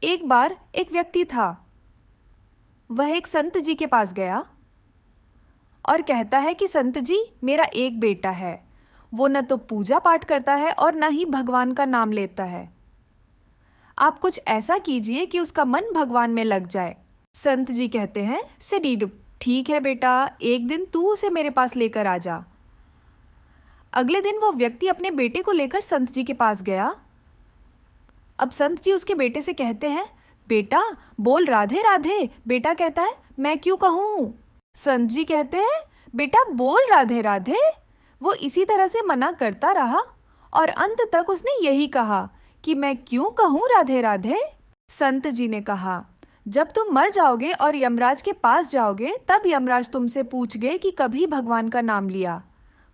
एक बार एक व्यक्ति था। वह एक संत जी के पास गया और कहता है कि संत जी, मेरा एक बेटा है। वो न तो पूजा पाठ करता है और न ही भगवान का नाम लेता है। आप कुछ ऐसा कीजिए कि उसका मन भगवान में लग जाए। संत जी कहते हैं, शरीर ठीक है बेटा, एक दिन तू उसे मेरे पास लेकर आ जा। अगले दिन वो व्यक्ति अपने बेटे को लेकर संत जी के पास गया। अब संत जी उसके बेटे से कहते हैं, बेटा बोल राधे राधे। बेटा कहता है, मैं क्यों कहूँ। संत जी कहते हैं, बेटा बोल राधे राधे। वो इसी तरह से मना करता रहा और अंत तक उसने यही कहा कि मैं क्यों कहूँ राधे राधे। संत जी ने कहा, जब तुम मर जाओगे और यमराज के पास जाओगे तब यमराज तुमसे पूछगे कि कभी भगवान का नाम लिया,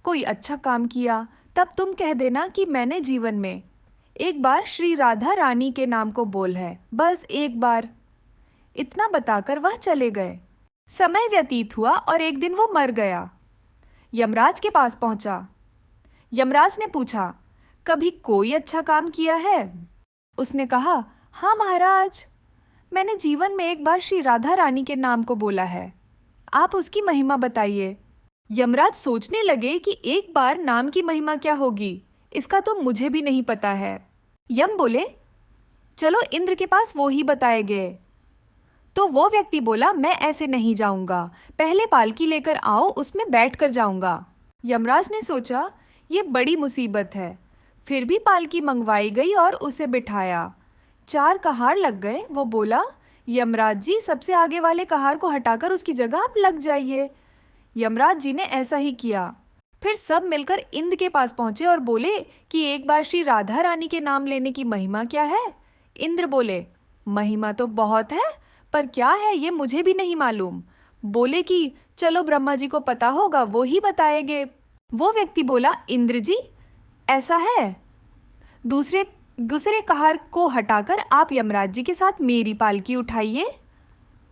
कोई अच्छा काम किया, तब तुम कह देना कि मैंने जीवन में एक बार श्री राधा रानी के नाम को बोल है, बस एक बार। इतना बताकर वह चले गए। समय व्यतीत हुआ और एक दिन वो मर गया। यमराज के पास पहुंचा। यमराज ने पूछा, कभी कोई अच्छा काम किया है। उसने कहा, हाँ महाराज, मैंने जीवन में एक बार श्री राधा रानी के नाम को बोला है। आप उसकी महिमा बताइए। यमराज सोचने लगे कि एक बार नाम की महिमा क्या होगी, इसका तो मुझे भी नहीं पता है। यम बोले, चलो इंद्र के पास वो ही बताएंगे। तो वो व्यक्ति बोला, मैं ऐसे नहीं जाऊंगा, पहले पालकी लेकर आओ, उसमें बैठ कर जाऊंगा। यमराज ने सोचा ये बड़ी मुसीबत है। फिर भी पालकी मंगवाई गई और उसे बिठाया। 4 कहार लग गए। वो बोला, यमराज जी, सबसे आगे वाले कहार को हटाकर उसकी जगह आप लग जाइए। यमराज जी ने ऐसा ही किया। फिर सब मिलकर इंद्र के पास पहुंचे और बोले कि एक बार श्री राधा रानी के नाम लेने की महिमा क्या है। इंद्र बोले, महिमा तो बहुत है, पर क्या है ये मुझे भी नहीं मालूम। बोले कि चलो ब्रह्मा जी को पता होगा, वो ही बताएंगे। वो व्यक्ति बोला, इंद्र जी ऐसा है, दूसरे कहार को हटाकर आप यमराज जी के साथ मेरी पालकी उठाइए।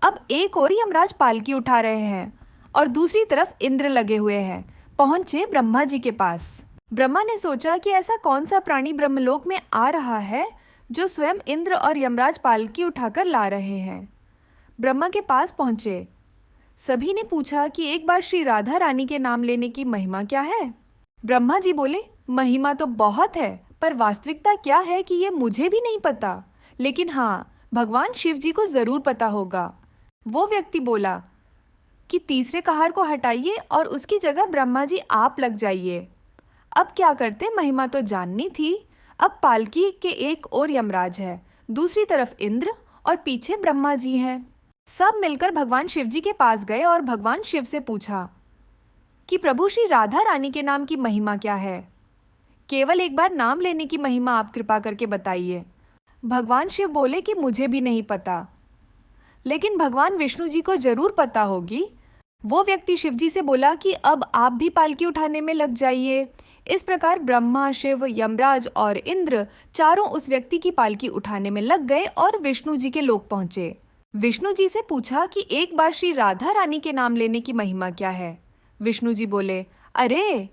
अब एक और यमराज पालकी उठा रहे हैं और दूसरी तरफ इंद्र लगे हुए हैं। पहुंचे ब्रह्मा जी के पास। ब्रह्मा ने सोचा कि ऐसा कौन सा प्राणी ब्रह्मलोक में आ रहा है जो स्वयं इंद्र और यमराज पालकी उठाकर ला रहे हैं। ब्रह्मा के पास पहुंचे। सभी ने पूछा कि एक बार श्री राधा रानी के नाम लेने की महिमा क्या है। ब्रह्मा जी बोले, महिमा तो बहुत है, पर वास्तविकता क्या है कि ये मुझे भी नहीं पता, लेकिन हाँ, भगवान शिव जी को जरूर पता होगा। वो व्यक्ति बोला कि तीसरे कहार को हटाइए और उसकी जगह ब्रह्मा जी आप लग जाइए। अब क्या करते, महिमा तो जाननी थी। अब पालकी के एक और यमराज है, दूसरी तरफ इंद्र और पीछे ब्रह्मा जी हैं। सब मिलकर भगवान शिव जी के पास गए और भगवान शिव से पूछा कि प्रभु श्री राधा रानी के नाम की महिमा क्या है। केवल एक बार नाम लेने की महिमा आप कृपा करके बताइए। भगवान शिव बोले कि मुझे भी नहीं पता, लेकिन भगवान विष्णु जी को जरूर पता होगी। वो व्यक्ति शिव जी से बोला कि अब आप भी पालकी उठाने में लग जाइए। इस प्रकार ब्रह्मा, शिव, यमराज और इंद्र चारों उस व्यक्ति की पालकी उठाने में लग गए और विष्णु जी के लोक पहुंचे। विष्णु जी से पूछा कि एक बार श्री राधा रानी के नाम लेने की महिमा क्या है। विष्णु जी बोले, अरे,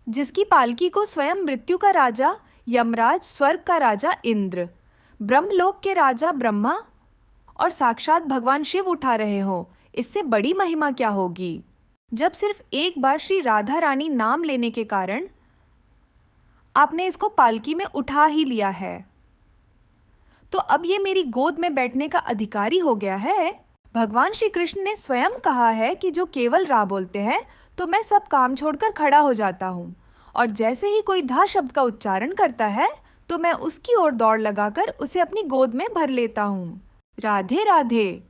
जिसकी पालकी को स्वयं मृत्यु का राजा यमराज, स्वर्ग का राजा इंद्र, ब्रह्मलोक के राजा ब्रह्मा और साक्षात भगवान शिव उठा रहे हो, इससे बड़ी महिमा क्या होगी। जब सिर्फ एक बार श्री राधा रानी नाम लेने के कारण आपने इसको पालकी में उठा ही लिया है, तो अब ये मेरी गोद में बैठने का अधिकारी हो गया है। भगवान श्री कृष्ण ने स्वयं कहा है कि जो केवल रा बोलते हैं तो मैं सब काम छोड़कर खड़ा हो जाता हूँ, और जैसे ही कोई धा शब्द का उच्चारण करता है तो मैं उसकी ओर दौड़ लगाकर उसे अपनी गोद में भर लेता हूँ। राधे राधे।